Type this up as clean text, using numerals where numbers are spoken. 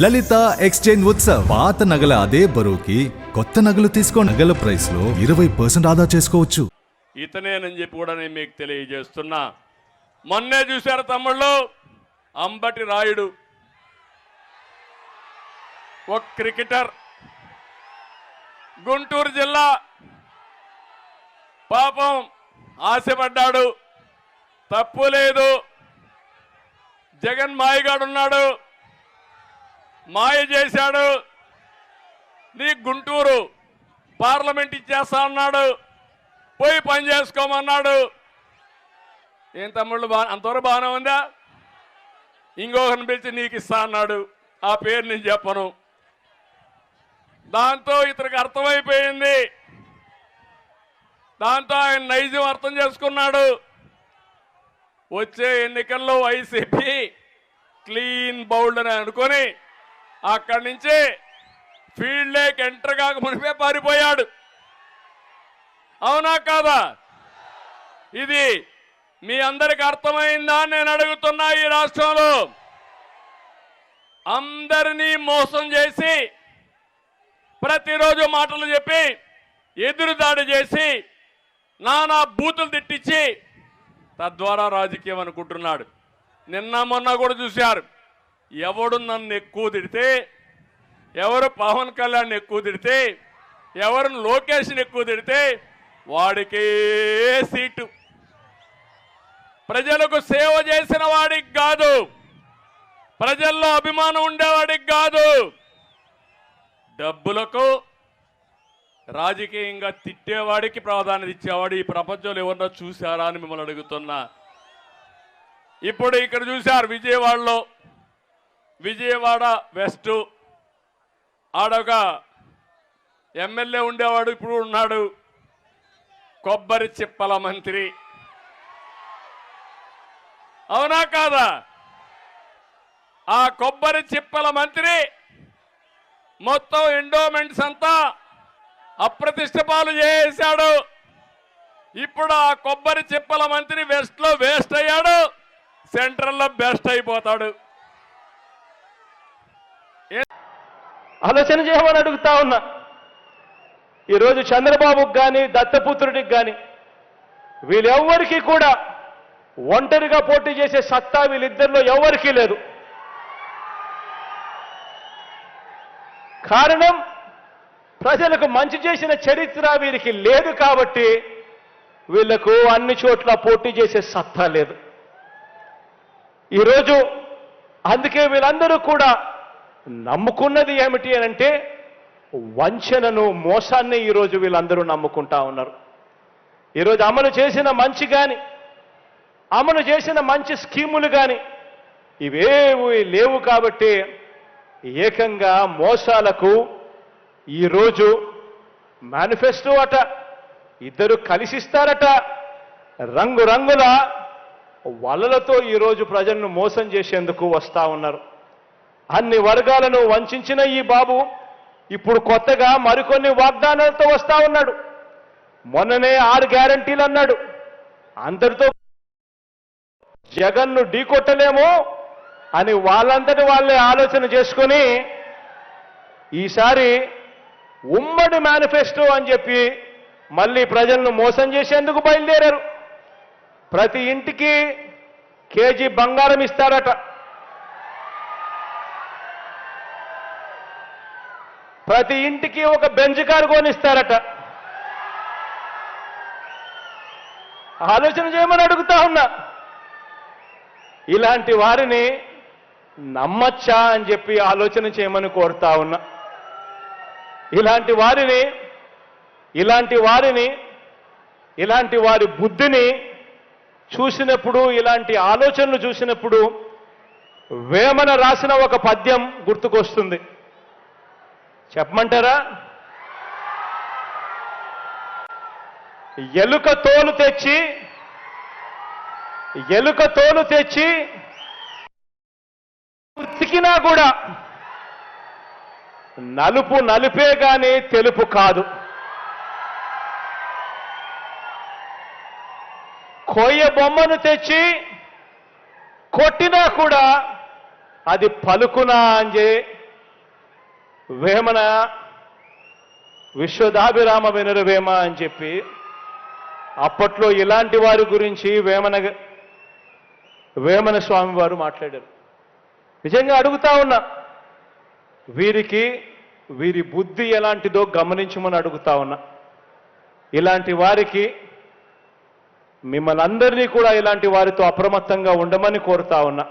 లలిత exchange Utsav. పాత నగల అదే బరువుకి కొత్త నగలు తీసుకో. నగల ప్రైస్ లో 20% ఆదా చేసుకోవచ్చు. ఇతనేనని చెప్పి కూడా నేను మీకు తెలియజేస్తున్నా. మొన్నే చూశారు తమ్ముళ్ళు, అంబటి రాయుడు ఒక క్రికెటర్, గుంటూరు జిల్లా, పాపం ఆశపడ్డాడు, తప్పు లేదు. జగన్ మాయగాడున్నాడు, మాయ చేశాడు, నీ గుంటూరు పార్లమెంట్ ఇచ్చేస్తా అన్నాడు, పోయి పని చేసుకోమన్నాడు. ఏం తమ్ముళ్ళు అంతవరకు బాగానే ఉందా? ఇంకొకరిని పిలిచి నీకు ఇస్తా అన్నాడు, ఆ పేరు నేను చెప్పను. దాంతో ఇతనికి అర్థమైపోయింది, దాంతో ఆయన నైజం అర్థం చేసుకున్నాడు. వచ్చే ఎన్నికల్లో వైసీపీ క్లీన్ బౌల్డ్ అని అనుకొని అక్కడి నుంచి ఫీల్డ్ లేక్ ఎంటర్ కాక మునిపే పారిపోయాడు. అవునా కాదా? ఇది మీ అందరికి అర్థమైందా నేను అడుగుతున్నా. ఈ రాష్ట్రంలో అందరినీ మోసం చేసి, ప్రతిరోజు మాటలు చెప్పి, ఎదురుదాడి చేసి, నానా బూతులు తిట్టించి తద్వారా రాజకీయం అనుకుంటున్నాడు. నిన్న మొన్న కూడా చూశారు, ఎవడు నన్ను ఎక్కువ తిడితే, ఎవరు పవన్ కళ్యాణ్ ఎక్కువ తిడితే, ఎవరు లోకేష్ని ఎక్కువ తిడితే వాడికే సీటు. ప్రజలకు సేవ చేసిన వాడికి కాదు, ప్రజల్లో అభిమానం ఉండేవాడికి కాదు, డబ్బులకు రాజకీయంగా తిట్టేవాడికి ప్రాధాన్యత ఇచ్చేవాడు ఈ ప్రపంచంలో ఎవరన్నా చూశారా అని మిమ్మల్ని అడుగుతున్నా. ఇప్పుడు ఇక్కడ చూశారు విజయవాడలో, విజయవాడ వెస్ట్ ఆడొక ఎమ్మెల్యే ఉండేవాడు, ఇప్పుడు ఉన్నాడు కొబ్బరి చిప్పల మంత్రి. అవునా కాదా? ఆ కొబ్బరి చిప్పల మంత్రి మొత్తం ఎండోమెంట్స్ అంతా అప్రతిష్ట పాలు చేశాడు. ఇప్పుడు ఆ కొబ్బరి చిప్పల మంత్రి వెస్ట్ లో వేస్ట్ అయ్యాడు, సెంట్రల్ లో బెస్ట్ అయిపోతాడు. ఆలోచన చేయమని అడుగుతా ఉన్నా. ఈరోజు చంద్రబాబుకి కానీ దత్తపుత్రుడికి కానీ వీళ్ళెవ్వరికీ కూడా ఒంటరిగా పోటీ చేసే సత్తా వీళ్ళిద్దరిలో ఎవరికీ లేదు. కారణం, ప్రజలకు మంచి చేసిన చరిత్ర వీరికి లేదు కాబట్టి వీళ్లకు అన్ని చోట్ల పోటీ చేసే సత్తా లేదు. ఈరోజు అందుకే వీళ్ళందరూ కూడా నమ్ముకున్నది ఏమిటి అనంటే వంచనను, మోసాన్ని ఈరోజు వీళ్ళందరూ నమ్ముకుంటా ఉన్నారు. ఈరోజు అమలు చేసిన మంచి కానీ, అమలు చేసిన మంచి స్కీములు కానీ ఇవేవి లేవు కాబట్టి ఏకంగా మోసాలకు ఈరోజు మేనిఫెస్టో అట, ఇద్దరు కలిసిస్తారట, రంగురంగుల వలలతో ఈరోజు ప్రజలను మోసం చేసేందుకు వస్తా ఉన్నారు. అన్ని వర్గాలను వంచిన ఈ బాబు ఇప్పుడు కొత్తగా మరికొన్ని వాగ్దానాలతో వస్తా ఉన్నాడు. మొన్ననే 6 గ్యారంటీలు అన్నాడు. అందరితో జగన్ను ఢీకొట్టలేమో అని వాళ్ళంతటి వాళ్ళే ఆలోచన చేసుకొని ఈసారి ఉమ్మడి మేనిఫెస్టో అని చెప్పి మళ్ళీ ప్రజలను మోసం చేసేందుకు బయలుదేరారు. ప్రతి ఇంటికి కేజీ బంగారం ఇస్తారట, ప్రతి ఇంటికి ఒక బెంజ్ కారు కొనిస్తారట. ఆలోచన చేయమని అడుగుతా ఉన్నా. ఇలాంటి వారిని నమ్మచ్చా అని చెప్పి ఆలోచన చేయమని కోరుతా ఉన్నా. ఇలాంటి వారి బుద్ధిని చూసినప్పుడు, ఇలాంటి ఆలోచనలు చూసినప్పుడు వేమన రాసిన ఒక పద్యం గుర్తుకొస్తుంది. చెప్పమంటారా? ఎలుక తోలు తెచ్చి ఉతికినా కూడా నలుపు నలుపే గాని తెలుపు కాదు. కోయ బొమ్మను తెచ్చి కొట్టినా కూడా అది పలుకునా అని వేమన విశ్వదాభిరామ వినురవేమ అని చెప్పి అప్పట్లో ఇలాంటి వారి గురించి వేమన స్వామి వారు మాట్లాడారు. నిజంగా అడుగుతా ఉన్నా, వీరి బుద్ధి ఎలాంటిదో గమనించమని అడుగుతా ఉన్నా. ఇలాంటి వారికి మిమ్మల్ని అందరినీ కూడా ఇలాంటి వారితో అప్రమత్తంగా ఉండమని కోరుతా ఉన్నా.